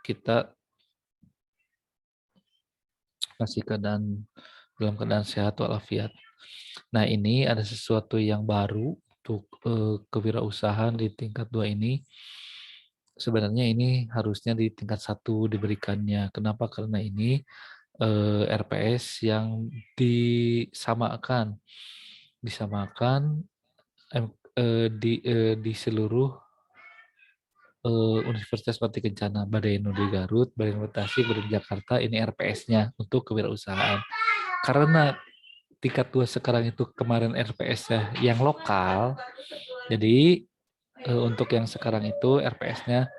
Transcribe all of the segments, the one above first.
kita masih dalam keadaan sehat walafiat. Nah, ini ada sesuatu yang baru untuk kewirausahaan di tingkat 2 ini. Sebenarnya ini harusnya di tingkat 1 diberikannya. Kenapa? Karena ini RPS yang disamakan disamakan di seluruh Universitas Pati Kencana, Badai di Garut, Badai Tasik, Badai Jakarta, ini RPS-nya untuk kewirausahaan. Karena tingkat 2 sekarang itu kemarin RPS-nya yang lokal, jadi untuk yang sekarang itu RPS-nya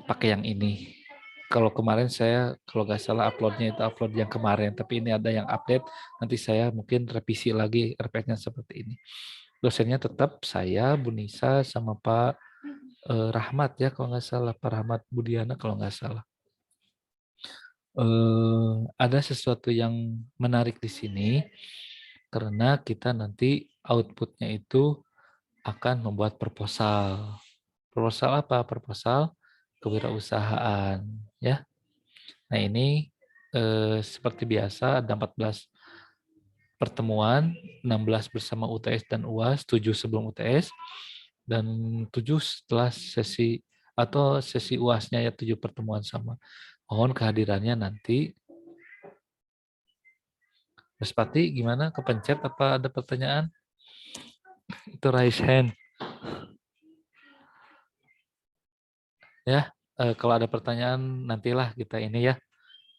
pakai yang ini. Kalau kemarin saya, kalau nggak salah uploadnya itu upload yang kemarin, tapi ini ada yang update, nanti saya mungkin revisi lagi RPS-nya seperti ini. Dosennya tetap saya, Bu Nisa, sama Pak Rahmat ya, kalau nggak salah, Pak Rahmat Budiana kalau nggak salah. Ada sesuatu yang menarik di sini, karena kita nanti outputnya itu akan membuat proposal. Proposal apa? Proposal kewirausahaan, ya. Nah, ini seperti biasa ada 14 pertemuan, 16 bersama UTS dan UAS, 7 sebelum UTS, dan 7 setelah sesi atau sesi UASnya ya 7 pertemuan sama. Mohon kehadirannya nanti. Mas Pati, gimana? Kepencet apa ada pertanyaan? Itu raise hand. Ya, kalau ada pertanyaan nantilah kita ini ya.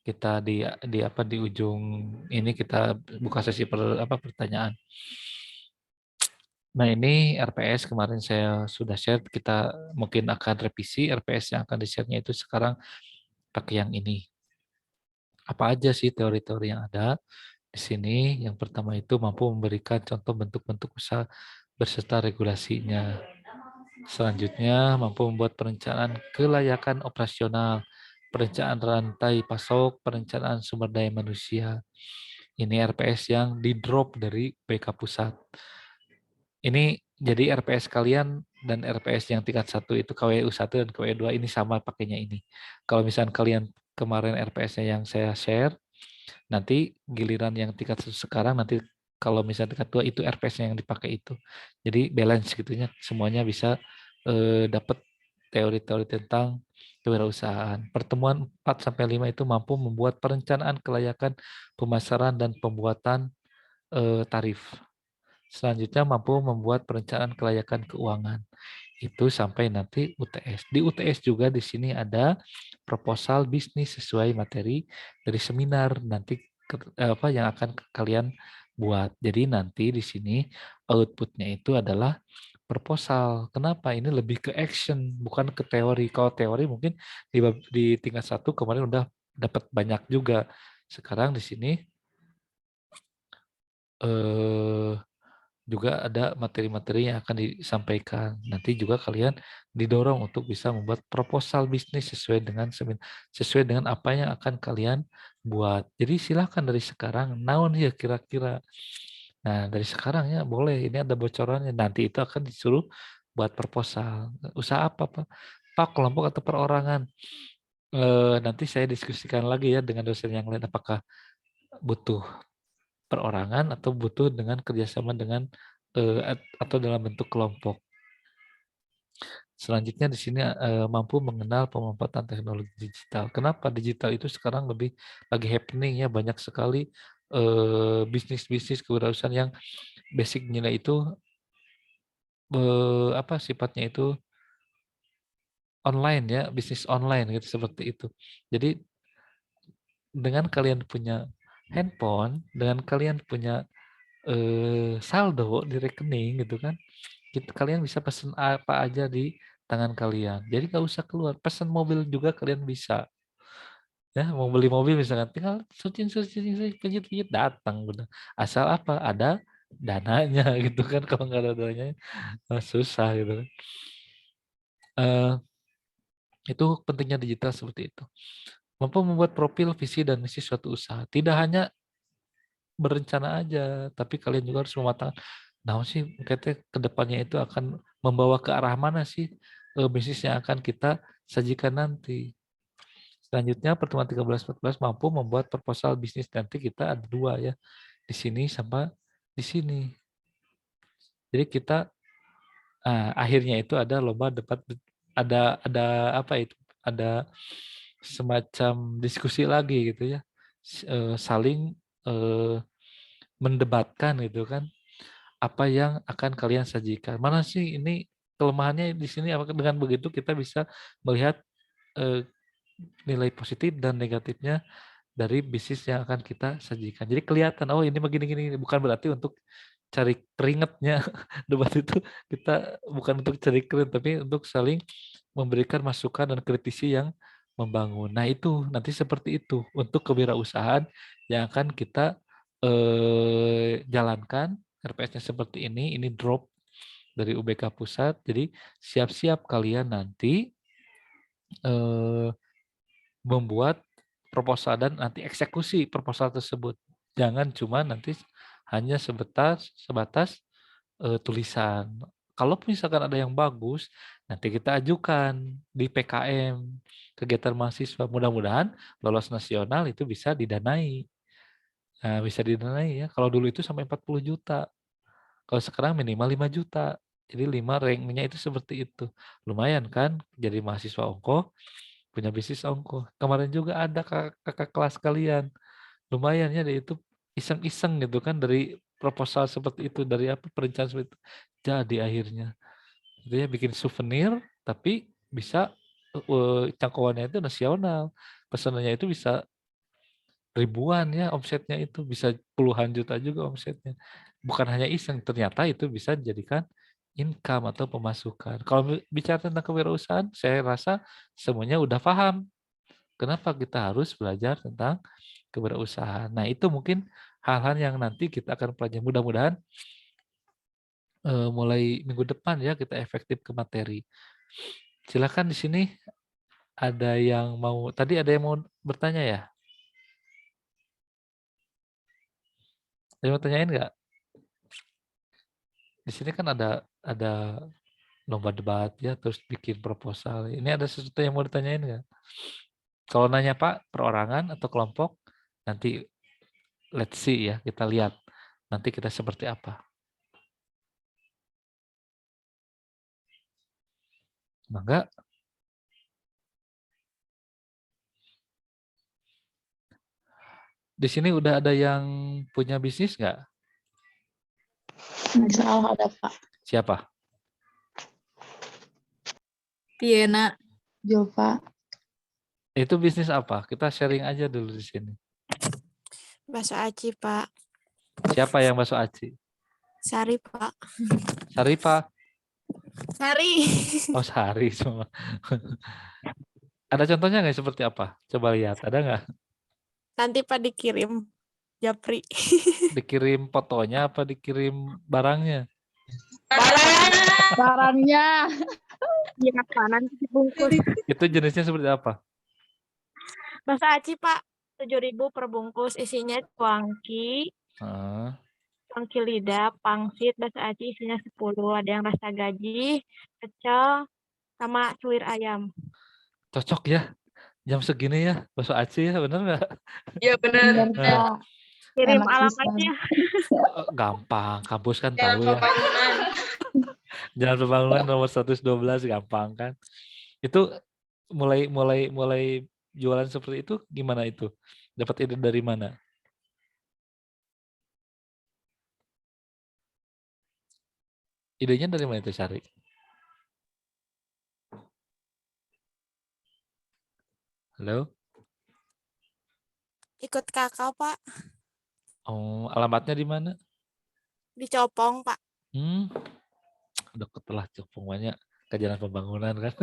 Kita di apa di ujung ini kita buka sesi pertanyaan. Nah, ini RPS kemarin saya sudah share, kita mungkin akan revisi RPS yang akan di-share-nya itu sekarang pakai yang ini. Apa aja sih teori-teori yang ada di sini? Yang pertama itu mampu memberikan contoh bentuk-bentuk usaha beserta regulasinya. Selanjutnya, mampu membuat perencanaan kelayakan operasional, perencanaan rantai pasok, perencanaan sumber daya manusia. Ini RPS yang di-drop dari BK Pusat. Ini jadi RPS kalian dan RPS yang tingkat 1 itu KWU 1 dan KWU 2 ini sama pakainya ini. Kalau misalnya kalian kemarin RPS-nya yang saya share, nanti giliran yang tingkat 1 sekarang, nanti kalau misalnya tingkat 2 itu RPS-nya yang dipakai itu. Jadi balance gitunya, semuanya bisa dapat teori-teori tentang kewirausahaan. Pertemuan 4 sampai 5 itu mampu membuat perencanaan kelayakan pemasaran dan pembuatan tarif. Selanjutnya mampu membuat perencanaan kelayakan keuangan. Itu sampai nanti UTS. Di UTS juga di sini ada proposal bisnis sesuai materi dari seminar nanti apa yang akan kalian buat. Jadi nanti di sini outputnya itu adalah proposal. Kenapa? Ini lebih ke action, bukan ke teori. Kalau teori mungkin di tingkat 1 kemarin udah dapat banyak juga. Sekarang di sini eh, juga ada materi-materi yang akan disampaikan. Nanti juga kalian didorong untuk bisa membuat proposal bisnis sesuai dengan apa yang akan kalian buat. Jadi silahkan dari sekarang, naon ya kira-kira. Nah, dari sekarang ya boleh. Ini ada bocorannya. Nanti itu akan disuruh buat proposal. Usaha apa, Pak? Pak, kelompok atau perorangan? Nanti saya diskusikan lagi ya dengan dosen yang lain. Apakah butuh perorangan atau butuh dengan kerjasama dengan atau dalam bentuk kelompok. Selanjutnya di sini mampu mengenal pemanfaatan teknologi digital. Kenapa digital itu sekarang lebih lagi happening ya, banyak sekali bisnis-bisnis kewirausahaan yang basic nilai itu apa sifatnya itu online ya, bisnis online gitu seperti itu. Jadi dengan kalian punya handphone, dengan kalian punya saldo di rekening gitu kan, kalian bisa pesan apa aja di tangan kalian. Jadi nggak usah keluar. Pesan mobil juga kalian bisa. Ya, mau beli mobil misalkan, tinggal searching, pijit datang udah. Asal apa? Ada dananya gitu kan. Kalau nggak ada dananya susah gitu kan. Eh, itu pentingnya digital seperti itu. Mampu membuat profil, visi, dan misi suatu usaha. Tidak hanya berencana aja, tapi kalian juga harus mematangkan. Nah, sih, katanya ke depannya itu akan membawa ke arah mana sih bisnis yang akan kita sajikan nanti. Selanjutnya pertemuan 13-14 mampu membuat proposal bisnis. Nanti kita ada 2 ya, di sini sama di sini. Jadi kita akhirnya itu ada lomba debat, ada apa itu? Ada semacam diskusi lagi gitu ya. Saling mendebatkan gitu kan. Apa yang akan kalian sajikan? Mana sih ini kelemahannya di sini? Apakah dengan begitu kita bisa melihat eh, nilai positif dan negatifnya dari bisnis yang akan kita sajikan. Jadi kelihatan, oh ini begini-gini. Bukan berarti untuk cari keringatnya. Debat itu kita bukan untuk cari keringat, tapi untuk saling memberikan masukan dan kritisi yang membangun. Nah itu nanti seperti itu untuk kewirausahaan yang akan kita jalankan. RPS-nya seperti ini drop dari UBK Pusat. Jadi siap-siap kalian nanti membuat proposal dan nanti eksekusi proposal tersebut. Jangan cuma nanti hanya sebatas tulisan. Kalau misalkan ada yang bagus, nanti kita ajukan di PKM, kegiatan mahasiswa. Mudah-mudahan lolos nasional itu bisa didanai. Nah, bisa didanai ya. Kalau dulu itu sampai 40 juta. Kalau sekarang minimal 5 juta. Jadi 5 ranknya itu seperti itu. Lumayan kan jadi mahasiswa ongko, punya bisnis ongko. Kemarin juga ada kakak kelas kalian. Lumayan ya dia itu iseng-iseng gitu kan dari proposal seperti itu, dari apa perencanaan seperti itu. Jadi akhirnya dia bikin souvenir tapi bisa cangkauannya itu nasional. Pesanannya itu bisa ribuan ya omsetnya, itu bisa puluhan juta juga omsetnya. Bukan hanya iseng, ternyata itu bisa dijadikan income atau pemasukan. Kalau bicara tentang kewirausahaan, saya rasa semuanya udah paham. Kenapa kita harus belajar tentang kewirausahaan. Nah itu mungkin hal-hal yang nanti kita akan pelajari. Mudah-mudahan mulai minggu depan ya kita efektif ke materi. Silakan di sini tadi ada yang mau bertanya ya? Ada yang mau tanyain nggak? Di sini kan ada lomba debat ya, terus bikin proposal. Ini ada sesuatu yang mau ditanyain nggak? Kalau nanya Pak, perorangan atau kelompok, nanti let's see ya, kita lihat nanti kita seperti apa. Enggak? Di sini udah ada yang punya bisnis nggak? Insya Allah ada Pak. Siapa? Tiena. Jova. Itu bisnis apa? Kita sharing aja dulu di sini. Bakso aci, Pak. Siapa yang masuk aci? Sari, Pak. Sari, Pak. Sari. Oh, Sari semua. Ada contohnya nggak seperti apa? Coba lihat, ada nggak? Nanti Pak dikirim Japri. Dikirim fotonya apa dikirim barangnya? Barangnya. Iya, Pak. Nanti dibungkus. Itu jenisnya seperti apa? Bakso aci, Pak. 7.000 per bungkus. Isinya cuangki, cuangki lidah, pangsit, bakso aci isinya 10. Ada yang rasa gaji, pecel, sama suwir ayam. Cocok ya, jam segini ya, bakso aci ya, bener nggak? Iya, benar. Nah, Kirim enak alamatnya. Gampang, kampus kan tahu ya. Jalan Pembangunan nomor 112 gampang kan. Itu mulai jualan seperti itu gimana itu? Dapat ide dari mana? Idenya dari mana itu, Syari? Halo? Ikut kakak, Pak. Oh, alamatnya di mana? Di Copong, Pak. Deket lah Copong, banyak ke Jalan Pembangunan kan.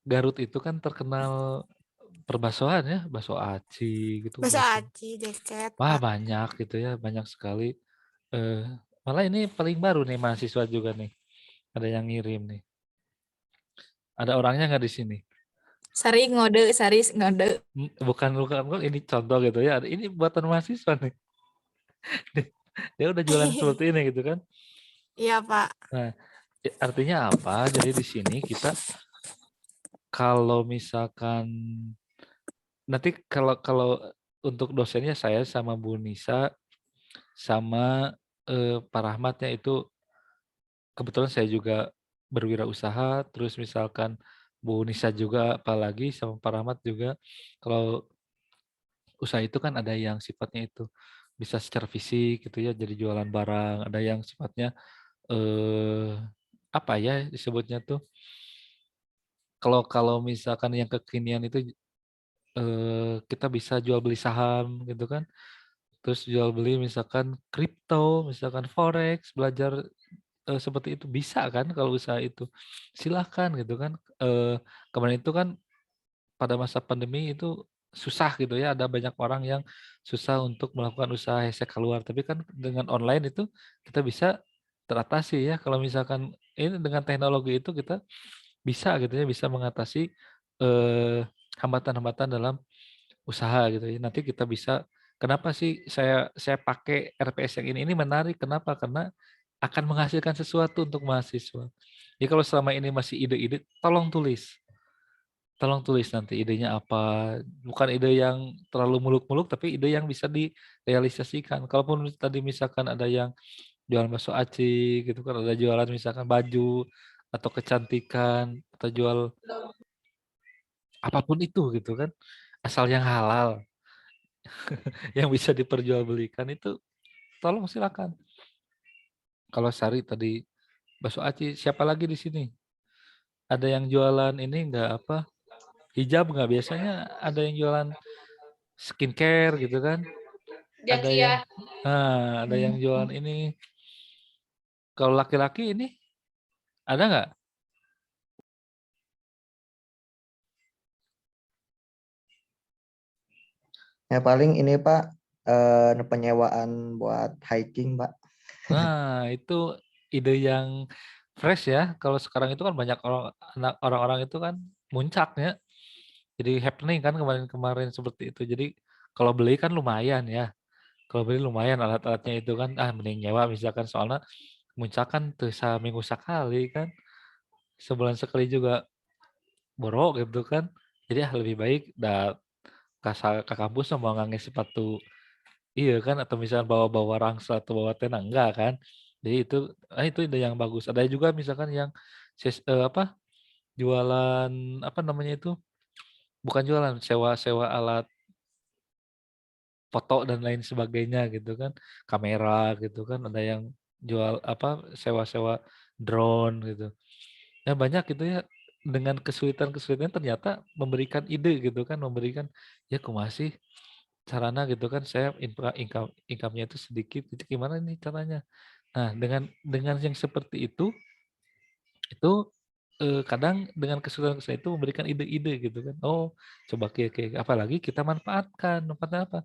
Garut itu kan terkenal perbaksoan ya, bakso aci gitu. Bakso aci, deket, Wah Pak. banyak gitu ya, banyak sekali. Malah ini paling baru nih mahasiswa juga nih. Ada yang ngirim nih. Ada orangnya nggak di sini? Sari ngode. Bukan ini contoh gitu ya. Ini buatan mahasiswa nih. Dia udah jualan seperti ini gitu kan. Iya, Pak. Nah, Artinya apa? Jadi di sini kita kalau misalkan nanti kalau untuk dosennya saya sama Bu Nisa sama Pak Rahmatnya itu kebetulan saya juga berwirausaha, terus misalkan Bu Nisa juga apalagi sama Pak Rahmat juga kalau usaha itu kan ada yang sifatnya itu bisa secara fisik gitu ya jadi jualan barang, ada yang sifatnya eh apa ya disebutnya tuh kalau kalau misalkan yang kekinian itu kita bisa jual beli saham gitu kan. Terus jual beli misalkan kripto, misalkan forex, belajar seperti itu bisa kan kalau usaha itu. Silahkan gitu kan. Kemarin itu kan pada masa pandemi itu susah gitu ya, ada banyak orang yang susah untuk melakukan usaha hashtag keluar. Tapi kan dengan online itu kita bisa teratasi ya. Kalau misalkan ini dengan teknologi itu kita bisa gitu ya, bisa mengatasi hambatan-hambatan dalam usaha gitu ya. Nanti kita bisa kenapa sih saya pakai RPS yang ini menarik kenapa? Karena akan menghasilkan sesuatu untuk mahasiswa. Jadi kalau selama ini masih ide-ide, tolong tulis. Tolong tulis nanti idenya apa. Bukan ide yang terlalu muluk-muluk, tapi ide yang bisa direalisasikan. Kalaupun tadi misalkan ada yang jualan bakso aci gitu kan, ada jualan misalkan baju atau kecantikan atau jual apapun itu gitu kan, asal yang halal yang bisa diperjualbelikan itu tolong silakan. Kalau Sari tadi bakso aci, siapa lagi di sini? Ada yang jualan ini enggak apa? Hijab enggak? Biasanya ada yang jualan skincare gitu kan? Ada yang ada yang jualan ini. Kalau laki-laki ini ada nggak? Ya paling ini Pak, penyewaan buat hiking Pak. Nah, itu ide yang fresh ya. Kalau sekarang itu kan banyak orang-orang itu kan muncaknya. Jadi happening kan kemarin-kemarin seperti itu. Jadi kalau beli kan lumayan ya. Kalau beli lumayan alat-alatnya itu kan mending nyewa misalkan soalnya muncak kan tuh seminggu sekali kan. Sebulan sekali juga borok gitu kan. Jadi lebih baik ke kampus mau nganges sepatu iya kan atau misalnya bawa-bawa rangsel atau bawa tenda enggak kan. Jadi itu ide yang bagus. Ada juga misalkan yang apa jualan apa namanya itu bukan jualan sewa alat foto dan lain sebagainya gitu kan kamera gitu kan ada yang jual apa sewa-sewa drone gitu ya banyak gitu ya dengan kesulitan-kesulitan ternyata memberikan ide gitu kan memberikan ya aku masih caranya gitu kan saya income-nya itu sedikit itu gimana nih caranya nah dengan yang seperti itu kadang dengan kesulitan-kesulitan itu memberikan ide-ide gitu kan oh coba kayak apalagi kita manfaatkan apa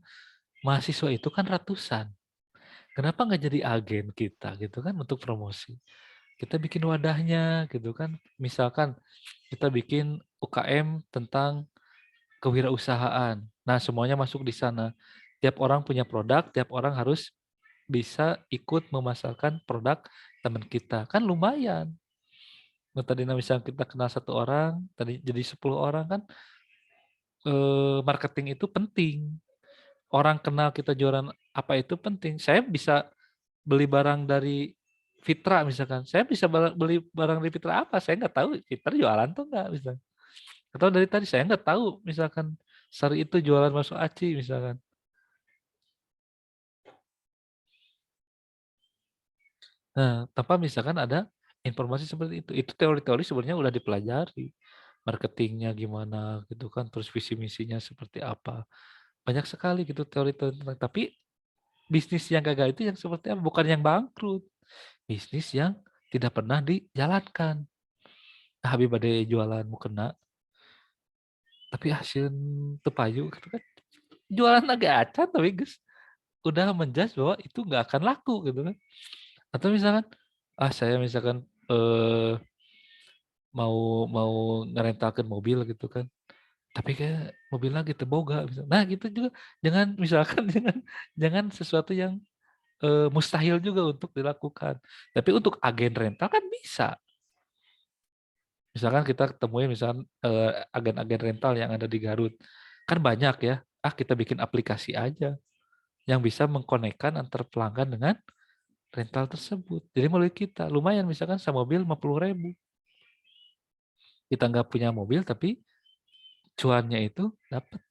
mahasiswa itu kan ratusan. Kenapa nggak jadi agen kita gitu kan untuk promosi? Kita bikin wadahnya gitu kan. Misalkan kita bikin UKM tentang kewirausahaan. Nah, semuanya masuk di sana. Tiap orang punya produk, tiap orang harus bisa ikut memasarkan produk teman kita. Kan lumayan. Nah, tadi misalnya kita kenal satu orang, tadi jadi 10 orang kan marketing itu penting. Orang kenal kita jualan apa itu penting. Saya bisa beli barang dari Fitra misalkan. Saya bisa beli barang dari Fitra apa? Saya nggak tahu Fitra jualan tuh nggak misalkan. Atau dari tadi saya nggak tahu misalkan Sari itu jualan bakso aci misalkan. Nah, tanpa misalkan ada informasi seperti itu. Itu teori-teori sebenarnya udah dipelajari. Marketingnya gimana gitu kan, terus visi misinya seperti apa. Banyak sekali gitu teori-teori tentang. Tapi bisnis yang gagal itu yang seperti apa? Bukan yang bangkrut. Bisnis yang tidak pernah dijalankan. Nah, Habib ada jualan mukena, tapi hasil tepayu gitu kan. Jualan agak acan tapi guys udah menjudge bahwa itu nggak akan laku gitu kan. Atau misalkan saya misalkan mau mau ngerentalkan mobil gitu kan. Tapi kayak mobilnya gitu boga misalnya. Nah, gitu juga jangan misalkan jangan sesuatu yang mustahil juga untuk dilakukan. Tapi untuk agen rental kan bisa. Misalkan kita ketemuin misalkan agen-agen rental yang ada di Garut. Kan banyak ya. Kita bikin aplikasi aja yang bisa mengkonekkan antar pelanggan dengan rental tersebut. Jadi melalui kita lumayan misalkan semobil 50.000. Kita nggak punya mobil tapi cuannya itu dapat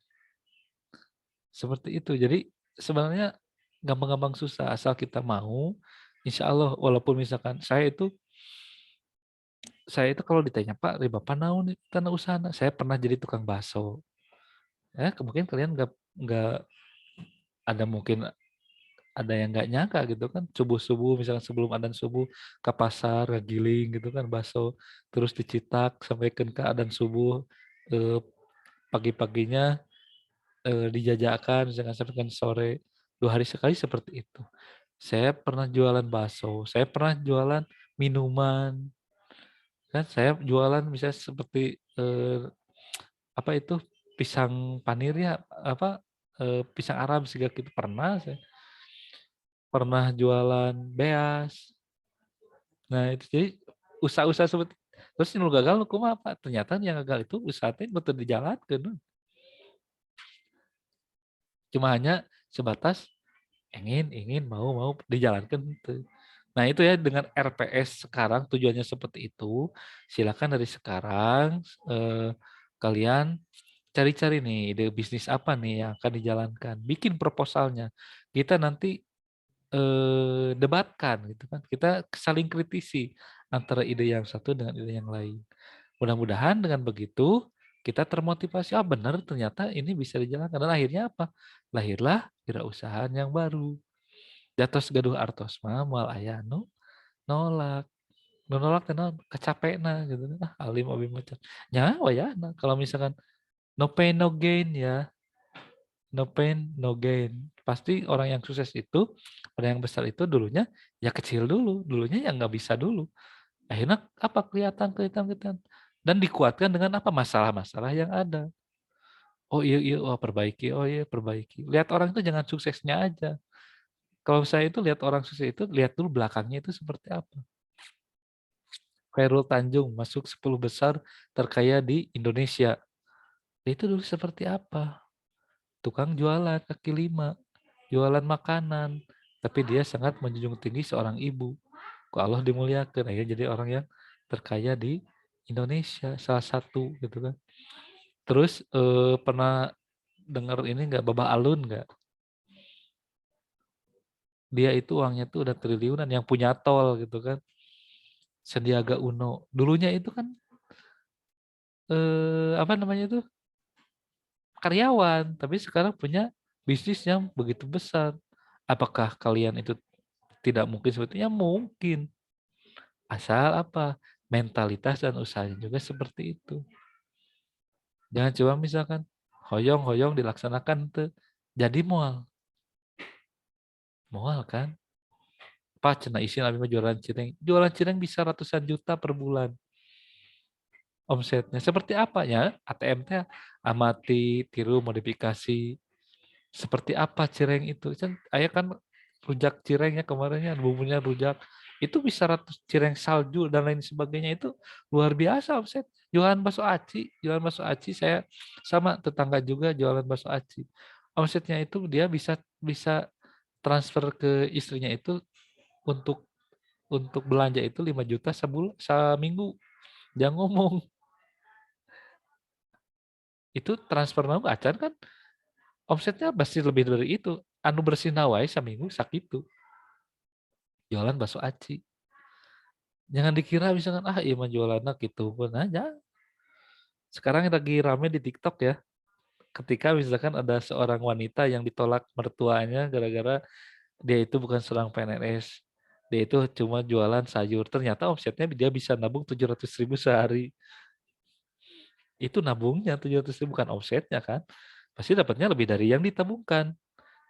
seperti itu. Jadi sebenarnya gampang-gampang susah asal kita mau. Insya Allah walaupun misalkan saya itu kalau ditanya Pak, Bapak naon nih tanah usaha? Saya pernah jadi tukang bakso. Ya, mungkin kalian nggak ada mungkin ada yang nggak nyangka gitu kan subuh-subuh misalkan sebelum adzan subuh ke pasar giling gitu kan bakso terus dicitak sampai ke adzan subuh eh, pagi-paginya dijajakan misalkan sampai kan sore 2 hari sekali seperti itu. Saya pernah jualan bakso, saya pernah jualan minuman, kan saya jualan misalnya seperti apa itu pisang panir ya apa pisang Arab segala gitu pernah saya pernah jualan beas. Nah itu jadi usaha-usaha seperti terus nu gagal nu kumaha apa ternyata yang gagal itu usaha teh betul dijalankeun cuma hanya sebatas ingin mau dijalankan gitu. Nah itu ya dengan RPS sekarang tujuannya seperti itu. Silakan dari sekarang kalian cari-cari nih ide bisnis apa nih yang akan dijalankan. Bikin proposalnya. Kita nanti debatkan gitu kan. Kita saling kritisi antara ide yang satu dengan ide yang lain. Mudah-mudahan dengan begitu kita termotivasi, benar ternyata ini bisa dijalankan. Dan akhirnya apa? Lahirlah wirausahaan yang baru. Datos gaduh artos mah moal aya nu nolak. Nu nolak teh naon? Kacapena gitu. Alim abi macan. Nya wayahna kalau misalkan no pain no gain ya. No pain no gain. Pasti orang yang sukses itu, orang yang besar itu dulunya ya kecil dulu, dulunya ya nggak bisa dulu. Akhirnya apa kelihatan dan dikuatkan dengan apa masalah-masalah yang ada. Oh iya iya oh perbaiki, oh iya perbaiki. Lihat orang itu jangan suksesnya aja. Kalau saya itu lihat orang sukses itu lihat dulu belakangnya itu seperti apa. Khairul Tanjung masuk 10 besar terkaya di Indonesia. Itu dulu seperti apa? Tukang jualan kaki lima, jualan makanan, tapi dia sangat menjunjung tinggi seorang ibu. Kok Allah dimuliakan, ya jadi orang yang terkaya di Indonesia salah satu gitu kan. Terus pernah dengar ini nggak Babah Alun nggak? Dia itu uangnya tuh udah triliunan yang punya tol gitu kan. Sandiaga Uno. Dulunya itu kan apa namanya itu karyawan, tapi sekarang punya bisnis yang begitu besar. Apakah kalian itu tidak mungkin sebetulnya mungkin. Asal apa? Mentalitas dan usahanya juga seperti itu. Jangan coba misalkan hoyong-hoyong dilaksanakan tuh jadi mual. Mual kan? Pak cenah isin abi mah jualan cireng. Jualan cireng bisa ratusan juta per bulan omsetnya. Seperti apa ya? ATM teh amati, tiru, modifikasi. Seperti apa cireng itu? Kan aya kan rujak cirengnya kemarinnya bumbunya rujak. Itu bisa cireng salju dan lain sebagainya itu luar biasa omset. Jualan bakso aci saya sama tetangga juga jualan bakso aci. Omsetnya itu dia bisa bisa transfer ke istrinya itu untuk belanja itu 5 juta seminggu. Dia ngomong itu transfer nang acan kan omsetnya pasti lebih dari itu. Anu bersih nawai seminggu sakitu. Jualan bakso aci. Jangan dikira misalkan iya mah jualanna gitu pun aja. Sekarang lagi rame di TikTok ya. Ketika misalkan ada seorang wanita yang ditolak mertuanya gara-gara dia itu bukan seorang PNS. Dia itu cuma jualan sayur. Ternyata omsetnya dia bisa nabung 700.000 sehari. Itu nabungnya 700.000 bukan omsetnya kan. Pasti dapatnya lebih dari yang ditabungkan.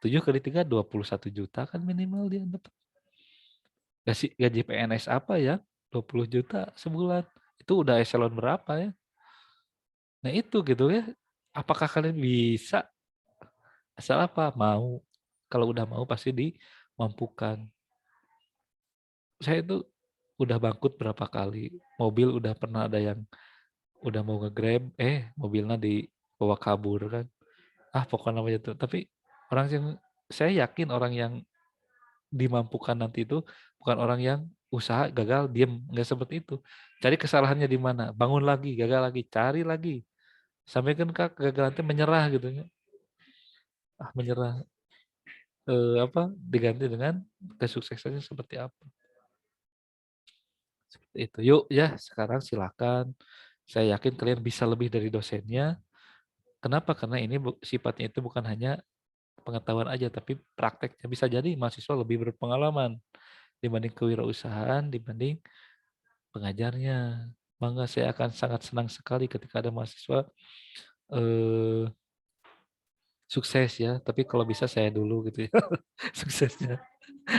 7 kali 3 21 juta kan minimal dia dapat. Gaji PNS apa ya? 20 juta sebulan. Itu udah eselon berapa ya? Nah itu gitu ya. Apakah kalian bisa? Asal apa? Mau. Kalau udah mau pasti dimampukan. Saya itu udah bangkrut berapa kali. Mobil udah pernah ada yang udah mau nge-grab, mobilnya dibawa kabur kan. Pokoknya namanya itu. Tapi orang yang saya yakin orang yang dimampukan nanti itu bukan orang yang usaha gagal diem, nggak seperti itu. Cari kesalahannya di mana, bangun lagi, gagal lagi, cari lagi. Sampai kan kegagalan itu menyerah gitu ya. Menyerah diganti dengan kesuksesannya seperti apa. Seperti itu. Yuk ya, sekarang silakan. Saya yakin kalian bisa lebih dari dosennya. Kenapa? Karena ini sifatnya itu bukan hanya pengetahuan aja, tapi prakteknya. Bisa jadi mahasiswa lebih berpengalaman dibanding kewirausahaan, dibanding pengajarnya. Bangga, saya akan sangat senang sekali ketika ada mahasiswa sukses ya. Tapi kalau bisa saya dulu gitu ya, suksesnya.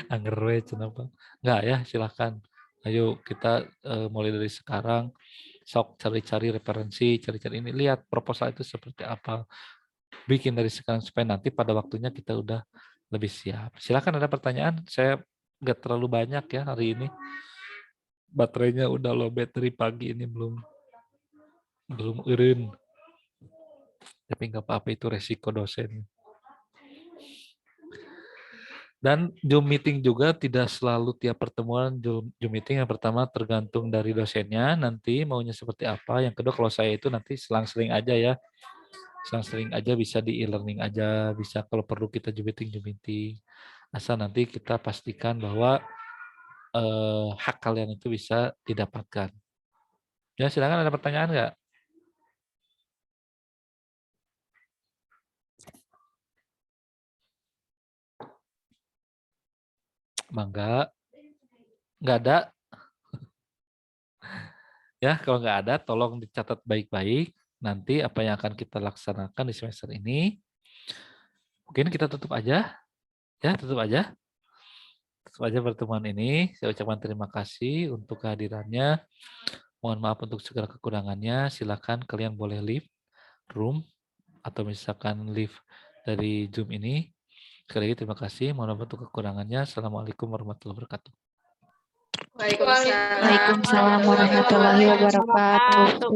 Anger we kenapa? Enggak ya, silahkan. Ayo kita mulai dari sekarang. Sok cari-cari referensi, cari-cari ini. Lihat proposal itu seperti apa. Bikin dari sekarang supaya nanti pada waktunya kita udah lebih siap. Silahkan ada pertanyaan. Saya nggak terlalu banyak ya hari ini. Baterainya udah low battery pagi ini belum eureun. Tapi nggak apa-apa, itu resiko dosen. Dan Zoom meeting juga tidak selalu tiap pertemuan Zoom meeting. Yang pertama tergantung dari dosennya nanti maunya seperti apa. Yang kedua kalau saya itu nanti selang-seling aja ya. Selang-seling aja, bisa di e-learning aja, bisa kalau perlu kita Zoom meeting. Asal nanti kita pastikan bahwa hak kalian itu bisa didapatkan. Ya silakan, ada pertanyaan nggak? Mangga. Nggak ada. Ya, kalau nggak ada, tolong dicatat baik-baik. Nanti apa yang akan kita laksanakan di semester ini. Mungkin kita tutup aja. Ya, tutup aja. Tutup aja pertemuan ini. Saya ucapkan terima kasih untuk kehadirannya. Mohon maaf untuk segala kekurangannya. Silakan kalian boleh leave room atau misalkan leave dari Zoom ini. Sekali lagi terima kasih. Mohon maaf untuk kekurangannya. Assalamualaikum warahmatullahi wabarakatuh. Waalaikumsalam warahmatullahi wabarakatuh.